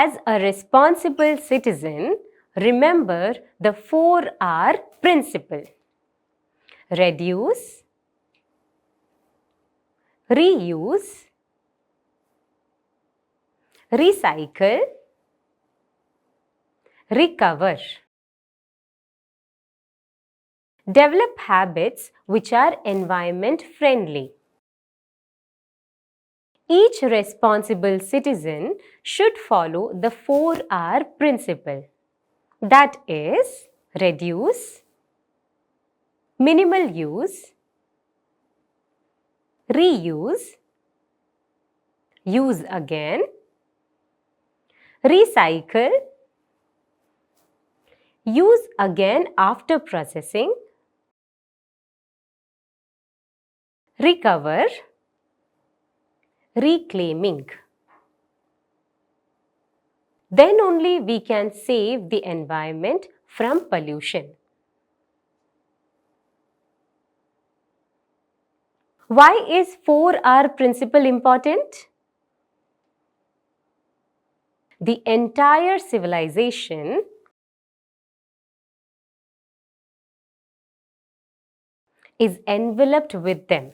As a responsible citizen, remember the 4R principle. Reduce, reuse, recycle, recover. Develop habits which are environment friendly. Each responsible citizen should follow the 4R principle. That is, reduce, minimal use, reuse, use again, recycle, use again after processing, recover, reclaiming. Then only we can save the environment from pollution. Why is 4R principle important? The entire civilization is enveloped with them.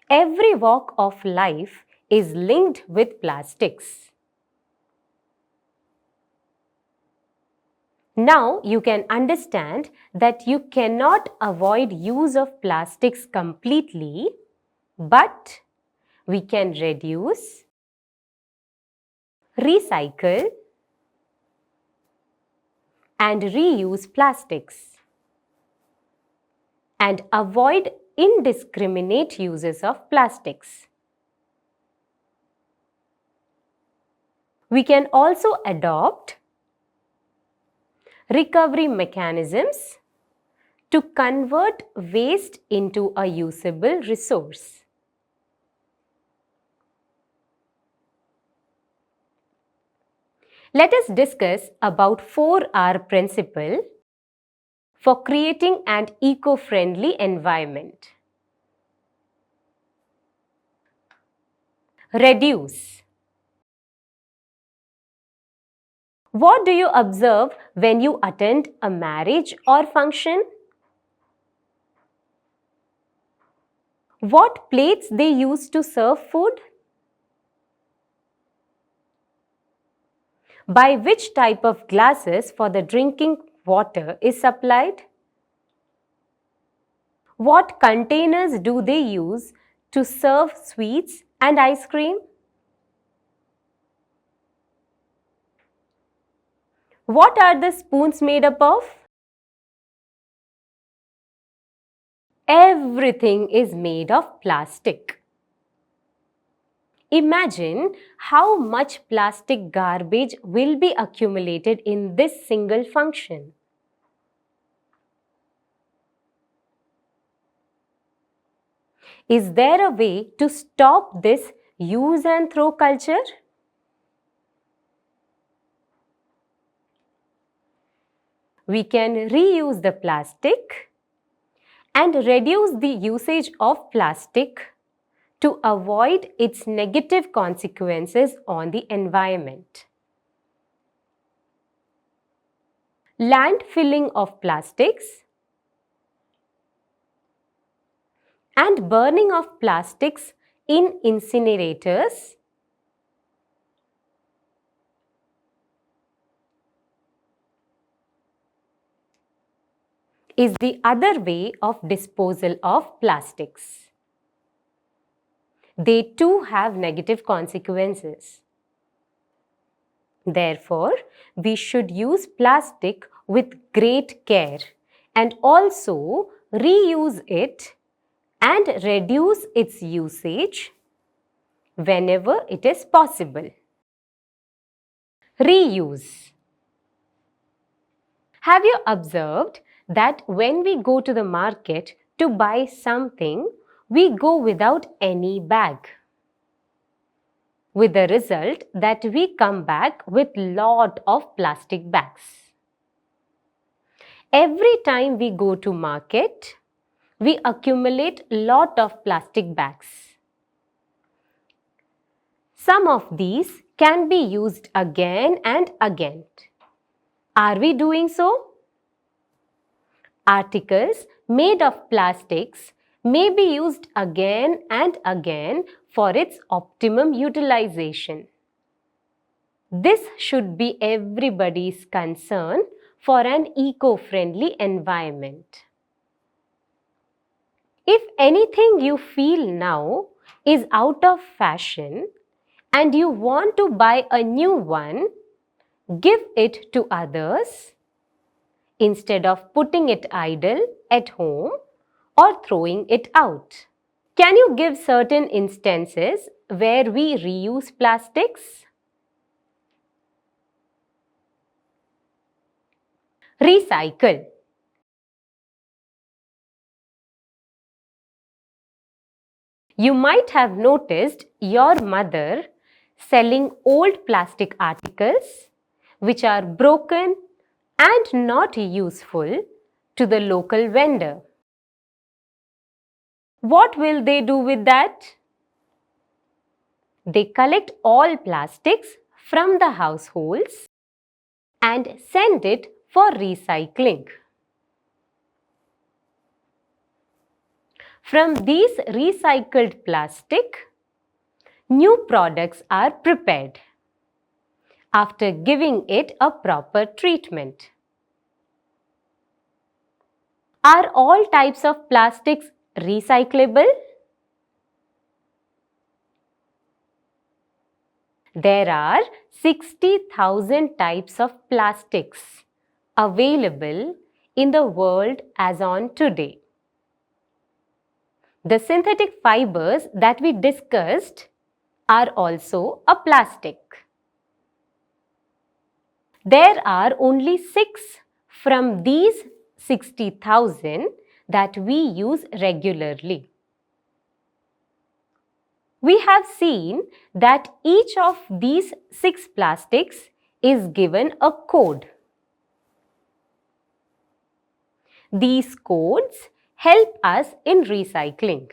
Every walk of life is linked with plastics. Now you can understand that you cannot avoid use of plastics completely, but we can reduce, recycle, and reuse plastics and avoid indiscriminate uses of plastics. We can also adopt recovery mechanisms to convert waste into a usable resource. Let us discuss about 4R principle for creating an eco-friendly environment. Reduce. What do you observe when you attend a marriage or function? What plates they use to serve food? By which type of glasses for the drinking water is supplied? What containers do they use to serve sweets and ice cream? What are the spoons made up of? Everything is made of plastic. Imagine how much plastic garbage will be accumulated in this single function. Is there a way to stop this use and throw culture? We can reuse the plastic and reduce the usage of plastic to avoid its negative consequences on the environment. Landfilling of plastics and burning of plastics in incinerators is the other way of disposal of plastics. They too have negative consequences. Therefore, we should use plastic with great care and also reuse it and reduce its usage whenever it is possible. Reuse. Have you observed that when we go to the market to buy something, we go without any bag? With the result that we come back with lot of plastic bags. Every time we go to market, we accumulate lot of plastic bags. Some of these can be used again and again. Are we doing so? Articles made of plastics may be used again and again for its optimum utilization. This should be everybody's concern for an eco-friendly environment. If anything you feel now is out of fashion and you want to buy a new one, give it to others instead of putting it idle at home or throwing it out. Can you give certain instances where we reuse plastics? Recycle. You might have noticed your mother selling old plastic articles which are broken and not useful to the local vendor. What will they do with that? They collect all plastics from the households and send it for recycling. From these recycled plastic, new products are prepared after giving it a proper treatment. Are all types of plastics recyclable? There are 60,000 types of plastics available in the world as on today. The synthetic fibers that we discussed are also a plastic. There are only 6 from these 60,000 that we use regularly. We have seen that each of these 6 plastics is given a code. These codes help us in recycling.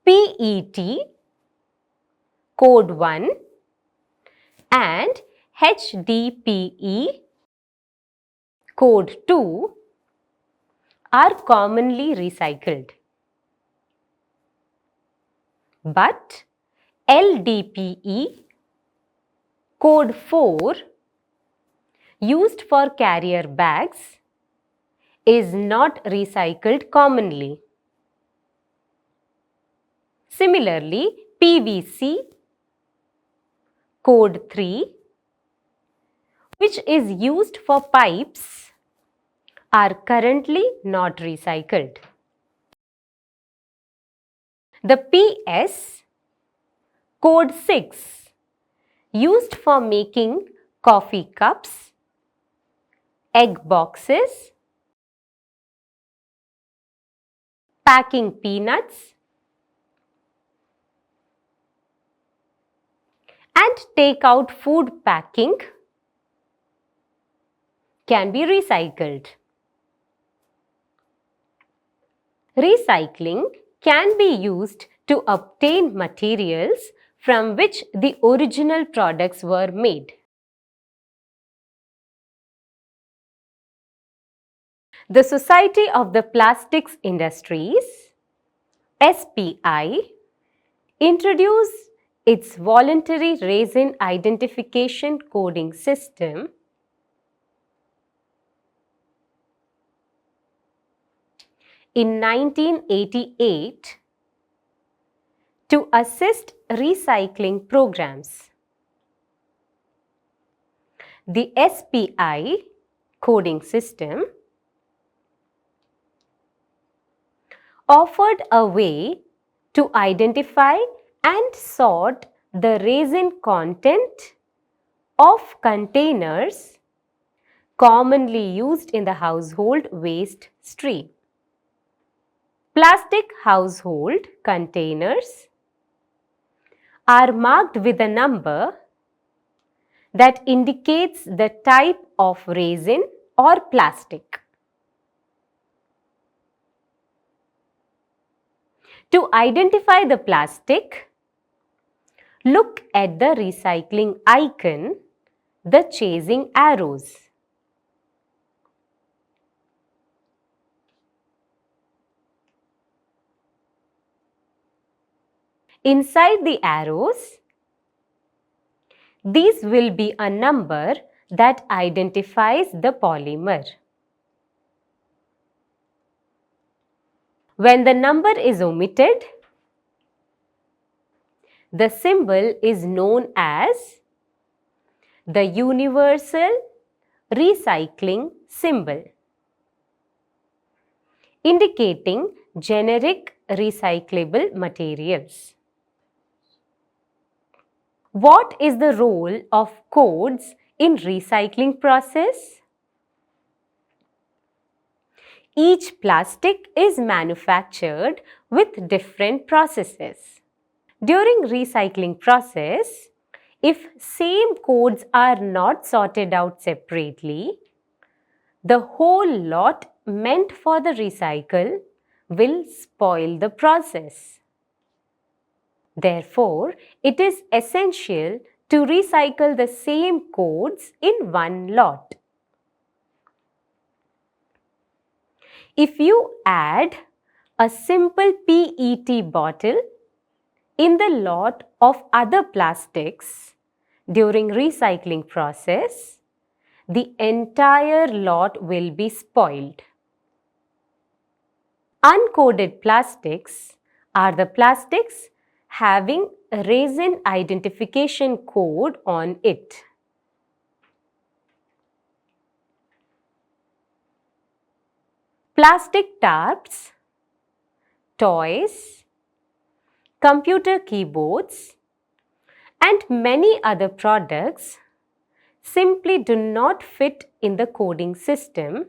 PET, code 1, and HDPE, code 2, are commonly recycled. But LDPE, code 4, used for carrier bags, is not recycled commonly. Similarly, PVC, code 3, which is used for pipes, are currently not recycled. The PS, code 6, used for making coffee cups, egg boxes, packing peanuts, and take-out food packing, can be recycled. Recycling can be used to obtain materials from which the original products were made. The Society of the Plastics Industries, SPI, introduced its voluntary resin identification coding system in 1988 to assist recycling programs. The SPI coding system offered a way to identify and sort the resin content of containers commonly used in the household waste stream. Plastic household containers are marked with a number that indicates the type of resin or plastic. To identify the plastic, look at the recycling icon, the chasing arrows. Inside the arrows, these will be a number that identifies the polymer. When the number is omitted, the symbol is known as the universal recycling symbol, indicating generic recyclable materials. What is the role of codes in recycling process? Each plastic is manufactured with different processes. During recycling process, if same codes are not sorted out separately, the whole lot meant for the recycle will spoil the process. Therefore, it is essential to recycle the same codes in one lot. If you add a simple PET bottle in the lot of other plastics during recycling process, the entire lot will be spoiled. Uncoded plastics are the plastics having a resin identification code on it. Plastic tarps, toys, computer keyboards, and many other products simply do not fit in the coding system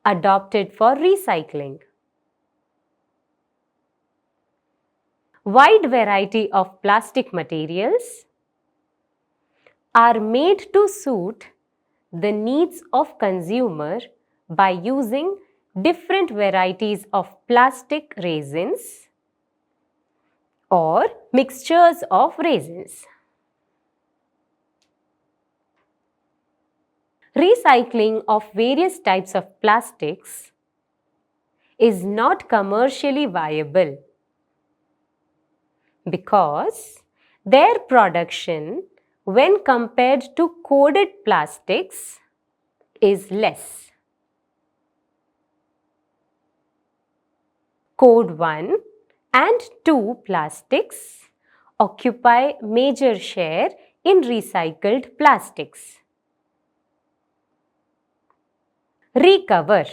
adopted for recycling. Wide variety of plastic materials are made to suit the needs of consumer by using different varieties of plastic resins or mixtures of resins. Recycling of various types of plastics is not commercially viable because their production, when compared to coded plastics, is less. Code 1 and 2 plastics occupy major share in recycled plastics. Recover.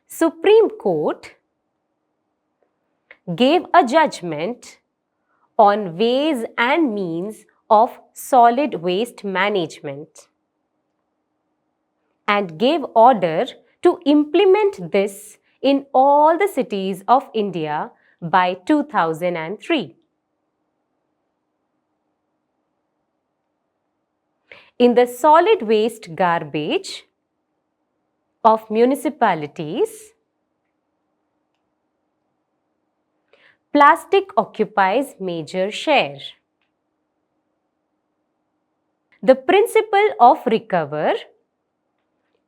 Supreme Court gave a judgment on ways and means of solid waste management and gave order to implement this in all the cities of India by 2003. In the solid waste garbage of municipalities, plastic occupies major share. The principle of recover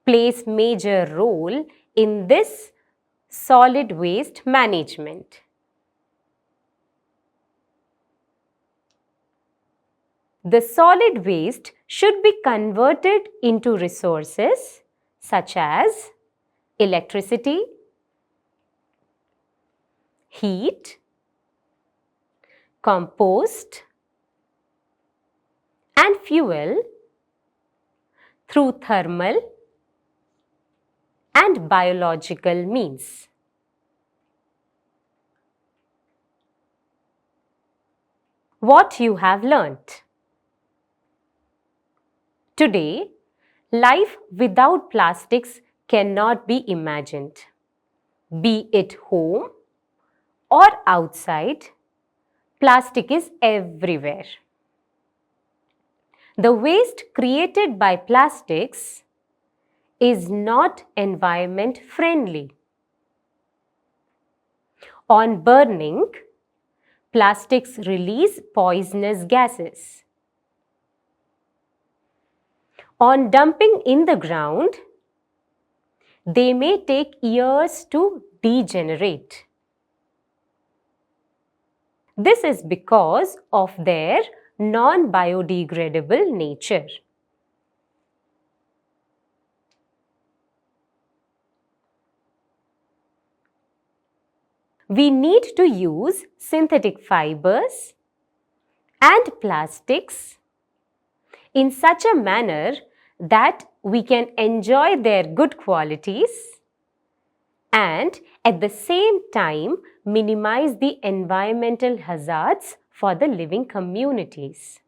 plays major role in this solid waste management. The solid waste should be converted into resources such as electricity, heat, compost, and fuel through thermal and biological means. What you have learnt. Today, life without plastics cannot be imagined. Be it home or outside, plastic is everywhere. The waste created by plastics is not environment friendly. On burning, plastics release poisonous gases. On dumping in the ground, they may take years to degenerate. This is because of their non-biodegradable nature. We need to use synthetic fibers and plastics in such a manner that we can enjoy their good qualities and at the same time minimize the environmental hazards for the living communities.